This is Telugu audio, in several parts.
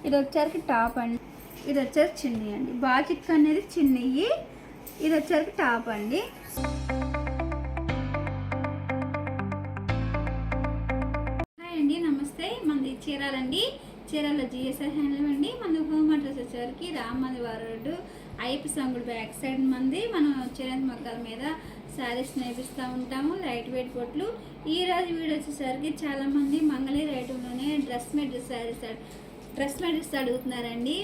ఇది వచ్చరికి టాప్ అండి, ఇది వచ్చరికి చిన్ని అండి. బాజిక్ అనేది చిన్ని, ఇది వచ్చరికి టాప్ అండి. హాయ్ అండి, నమస్తే. మనది చీరాలండి, చీరాల జిఎస్ఆర్ హ్యాండ్లూమ్ అండి. మన హోమ్ అడ్రస్ వచ్చేసరికి రామ్మదివారం రోడ్డు అయ్యప్ప సంగుడు బ్యాక్ సైడ్ మంది. మనం చేనేత మొక్కల మీద శారీస్ నేర్పిస్తూ ఉంటాము, లైట్ వెయిట్ బొట్లు. ఈరోజు వీడియో వచ్చేసరికి చాలామంది మంగళగిరి ఐటెంలోనే డ్రెస్ మెటీరియల్స్ అడుగుతున్నారండి.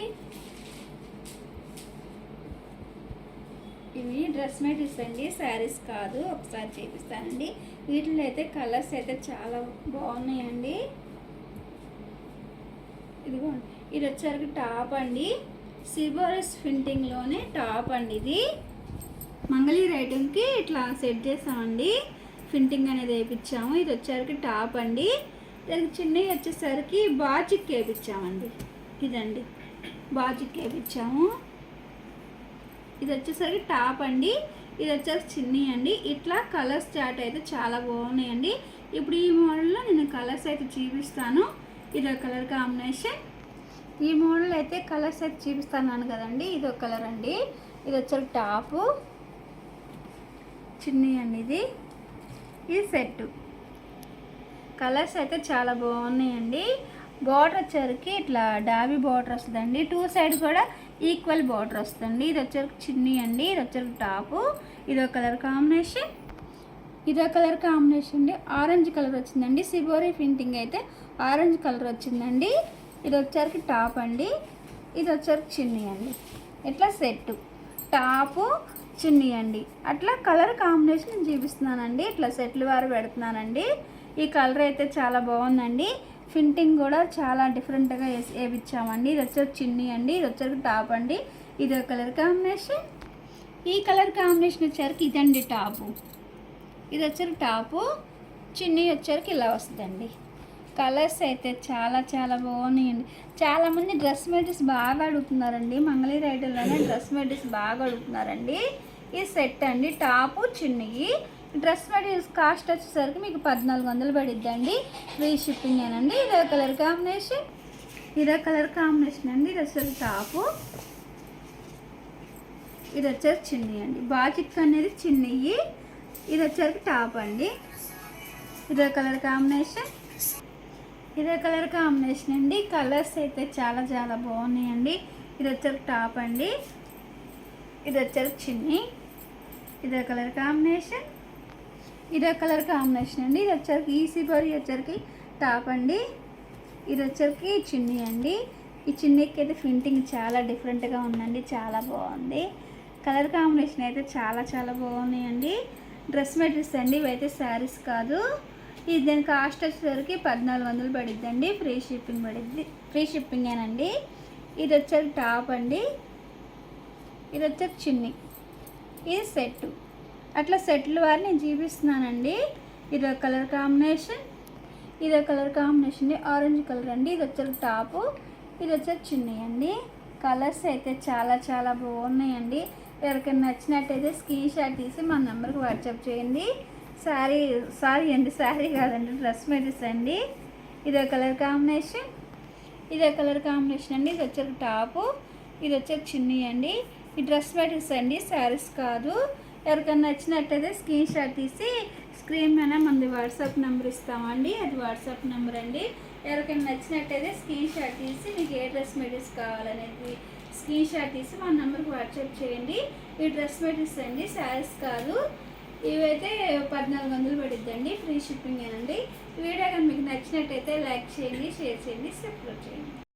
ఇవి డ్రెస్ మెటీరియల్స్ అండి, శారీస్ కాదు. ఒకసారి చూపిస్తానండి. వీటిలో అయితే కలర్స్ అయితే చాలా బాగున్నాయండి. ఇదిగోండి, ఇది వచ్చేసరికి టాప్ అండి, సిబోరిస్ ప్రింటింగ్లోనే టాప్ అండి. ఇది మంగళగిరి ఐటెంకి ఇట్లా సెట్ చేసామండి, ప్రింటింగ్ అనేది వేయించాము. ఇది వచ్చేసరికి టాప్ అండి. దానికి చిన్నవి వచ్చేసరికి బాజిక్ వేయించామండి. ఇదండి బాజిక్ వేయించాము. ఇది వచ్చేసరికి టాప్ అండి, ఇది వచ్చేసరికి చిన్ని అండి. ఇట్లా కలర్స్ చార్ట్ అయితే చాలా బాగున్నాయండి. ఇప్పుడు ఈ మోడల్లో నేను కలర్స్ అయితే చూపిస్తాను. ఇది ఒక కలర్ కాంబినేషన్. ఈ మోడల్ అయితే కలర్స్ అయితే చూపిస్తాను కదండి. ఇది ఒక కలర్ అండి, ఇది వచ్చేసరికి టాపు, చిన్ని అండి. ఇది సెట్. కలర్స్ అయితే చాలా బాగున్నాయండి. బార్డర్ వచ్చేసరికి ఇట్లా డాబీ బార్డర్ వస్తుందండి, టూ సైడ్ కూడా ఈక్వల్ బార్డర్ వస్తుంది. ఇది వచ్చేసరికి చిన్ని అండి, ఇది వచ్చేసరికి టాపు. ఇదో కలర్ కాంబినేషన్, ఇదో కలర్ కాంబినేషన్ అండి. ఆరెంజ్ కలర్ వచ్చిందండి, సిబోరీ ప్రింటింగ్ అయితే ఆరెంజ్ కలర్ వచ్చిందండి. ఇది వచ్చేసరికి టాప్ అండి, ఇది వచ్చేసరికి చిన్ని అండి. ఇట్లా సెట్ టాపు చిన్ని అండి. అట్లా కలర్ కాంబినేషన్ నేను చూపిస్తున్నానండి. ఇట్లా సెట్లు వారు పెడుతున్నానండి. ఈ కలర్ అయితే చాలా బాగుందండి. ప్రింటింగ్ కూడా చాలా డిఫరెంట్గా వేయించామండి. ఇది వచ్చేసి చిన్ని అండి, ఇది వచ్చేసరికి టాప్ అండి. ఇది కలర్ కాంబినేషన్. ఈ కలర్ కాంబినేషన్ వచ్చేసరికి ఇదండి టాపు, ఇది వచ్చేసరికి టాపు, చిన్ని వచ్చేసరికి ఇలా వస్తుందండి. కలర్స్ అయితే చాలా చాలా బాగున్నాయండి. చాలామంది డ్రెస్ మెటీరియల్స్ బాగా అడుగుతున్నారండి, మంగళగిరి ఐటెంలోనే డ్రెస్ మెటీరియల్స్ బాగా అడుగుతున్నారండి. ఈ సెట్ అండి, టాపు చిన్ని. డ్రెస్ మెటీరియల్స్ కాస్ట్ వచ్చేసరికి మీకు 1400 పడిద్దండి, ఫ్రీ షిప్పింగ్ ఏనండి. ఇదో కలర్ కాంబినేషన్, ఇదో కలర్ కాంబినేషన్ అండి. ఇది వచ్చేసరికి టాపు, ఇది వచ్చేసి చిన్ని అండి. బాజిక్ అనేది చిన్ని, ఇది వచ్చేసరికి టాప్ అండి. ఇదో కలర్ కాంబినేషన్, ఇదే కలర్ కాంబినేషన్ అండి. కలర్స్ అయితే చాలా చాలా బాగున్నాయండి. ఇది వచ్చేసరికి టాప్ అండి, ఇది వచ్చేసరికి చిన్ని. ఇదే కలర్ కాంబినేషన్, ఇదే కలర్ కాంబినేషన్ అండి. ఇది వచ్చేసరికి ఈసీ బరి వచ్చేసరికి టాప్ అండి, ఇది వచ్చేసరికి చిన్ని అండి. ఈ చిన్నికి అయితే ప్రింటింగ్ చాలా డిఫరెంట్గా ఉందండి, చాలా బాగుంది. కలర్ కాంబినేషన్ అయితే చాలా చాలా బాగున్నాయండి. డ్రెస్ మెటీరియల్స్ అండి, ఇవైతే శారీస్ కాదు. ఇది దీని కాస్ట్ వచ్చేసరికి 1400 పడిద్దండి, ఫ్రీ షిప్పింగ్ పడిద్ది, ఫ్రీ షిప్పింగేనండి. ఇది వచ్చేసరికి టాప్ అండి, ఇది వచ్చేసరికి చిన్ని. ఇది సెట్. అట్లా సెట్లు వారి నేను చూపిస్తున్నానండి. ఇదో కలర్ కాంబినేషన్, ఇదో కలర్ కాంబినేషన్ ఆరెంజ్ కలర్ అండి. ఇది వచ్చేసరికి టాపు, ఇది వచ్చేసరికి చిన్ని అండి. కలర్స్ అయితే చాలా చాలా బాగున్నాయండి. ఎవరికైనా నచ్చినట్టయితే స్క్రీన్ షాట్ తీసి మన నెంబర్కి వాట్సాప్ చేయండి. శారీ కాదండి, డ్రెస్ మెటీరియల్స్ అండి. ఇదో కలర్ కాంబినేషన్, ఇదో కలర్ కాంబినేషన్ అండి. ఇది వచ్చేసరికి టాపు, ఇది వచ్చేసరికి చిన్ని అండి. ఈ డ్రెస్ మెటీరియల్స్ అండి, శారీస్ కాదు. ఎవరికైనా నచ్చినట్టయితే స్క్రీన్ షాట్ తీసి స్క్రీన్ మీద మనది వాట్సాప్ నెంబర్ ఇస్తామండి, అది వాట్సాప్ నెంబర్ అండి. ఎవరికైనా నచ్చినట్టయితే స్క్రీన్ షాట్ తీసి మీకు ఏ డ్రెస్ మెటీరియల్స్ కావాలనేది స్క్రీన్ షాట్ తీసి మన నెంబర్కి వాట్సాప్ చేయండి. ఈ డ్రెస్ మెటీరియల్స్ అండి, శారీస్ కాదు. ఇవైతే 1400 పడిద్దండి, ఫ్రీ షిప్పింగ్ ఏనండి. వీడియో కానీ మీకు నచ్చినట్టయితే లైక్ చేయండి, షేర్ చేయండి, సబ్స్క్రైబ్ చేయండి.